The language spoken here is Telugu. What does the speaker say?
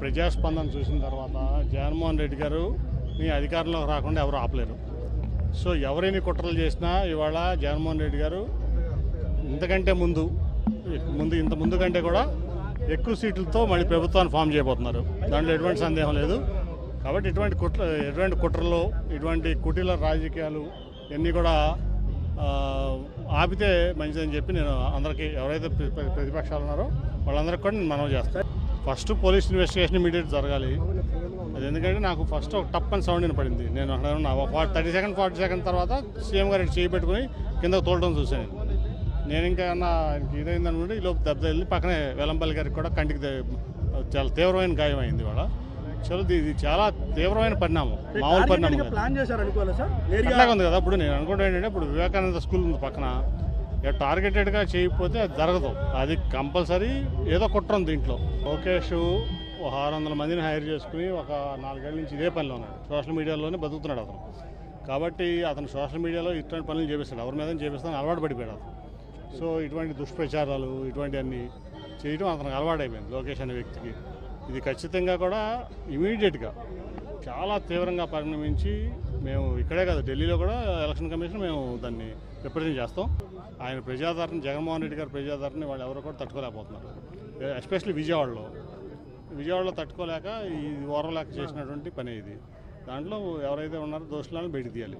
ప్రజాస్పందన చూసిన తర్వాత జగన్మోహన్ రెడ్డి గారు మీ అధికారంలోకి రాకుండా ఎవరు ఆపలేరు. సో ఎవరైనా కుట్రలు చేసినా ఇవాళ జగన్మోహన్ రెడ్డి గారు ఇంతకంటే ఇంత ముందు కంటే కూడా ఎక్కువ సీట్లతో మళ్ళీ ప్రభుత్వాన్ని ఫామ్ చేయబోతున్నారు. దాంట్లో ఎటువంటి సందేహం లేదు. కాబట్టి ఎటువంటి కుట్రలు, ఇటువంటి కుటీల రాజకీయాలు ఇవన్నీ కూడా ఆపితే మంచిదని చెప్పి నేను అందరికీ, ఎవరైతే ప్రతిపక్షాలు ఉన్నారో వాళ్ళందరికీ కూడా నేను మనవి చేస్తాను. ఫస్ట్ పోలీస్ ఇన్వెస్టిగేషన్ ఇమీడియట్ జరగాలి. అది ఎందుకంటే నాకు ఫస్ట్ ఒక టప్ అని సౌండ్ వినపడింది. నేను అక్కడ 40 సెకండ్ తర్వాత సీఎం గారు చేయి పెట్టుకుని కిందకు తోలడం చూశాను. నేను ఇంకా ఇదైందనుకుంటే ఈ లోపు దెబ్బ వెళ్ళి పక్కనే వెల్లంపల్లి గారికి కూడా కంటికి చాలా తీవ్రమైన గాయం అయింది. ఇవాళ ఇది చాలా తీవ్రమైన పరిణామం, మామూలు పరిణామం అట్లాగే ఉంది కదా. ఇప్పుడు నేను అనుకుంటా ఏంటంటే, ఇప్పుడు వివేకానంద స్కూల్ ఉంది పక్కన, టార్గెటెడ్గా చేయకపోతే అది జరగదు. అది కంపల్సరీ ఏదో కుట్ర ఉంది దీంట్లో. లోకేష్ 600 మందిని హైర్ చేసుకుని ఒక 4 ఏళ్ళ నుంచి ఇదే పనిలో ఉన్నాడు. సోషల్ మీడియాలోనే బతుకుతున్నాడు అతను. కాబట్టి అతను సోషల్ మీడియాలో ఇటువంటి పనులు చేపిస్తాడు, ఎవరి మీద చేపిస్తాను అలవాటు పడిపోయాడు అతను. సో ఇటువంటి దుష్ప్రచారాలు ఇటువంటివన్నీ చేయడం అతనికి అలవాటైపోయింది లోకేష్ అనే వ్యక్తికి. ఇది ఖచ్చితంగా కూడా ఇమీడియట్గా చాలా తీవ్రంగా పరిణమించి మేము ఇక్కడే కాదు, ఢిల్లీలో కూడా ఎలక్షన్ కమిషన్ మేము దాన్ని రిప్రజెంట్ చేస్తాం. ఆయన ప్రజాదరణ, జగన్మోహన్ రెడ్డి గారి ప్రజాదరణ వాళ్ళు ఎవరు కూడా తట్టుకోలేకపోతున్నారు. ఎస్పెషల్లీ విజయవాడలో తట్టుకోలేక ఈ ఓర్వలేక చేసినటువంటి పని ఇది. దాంట్లో ఎవరైతే ఉన్నారో దోషులను బయట తీయాలి.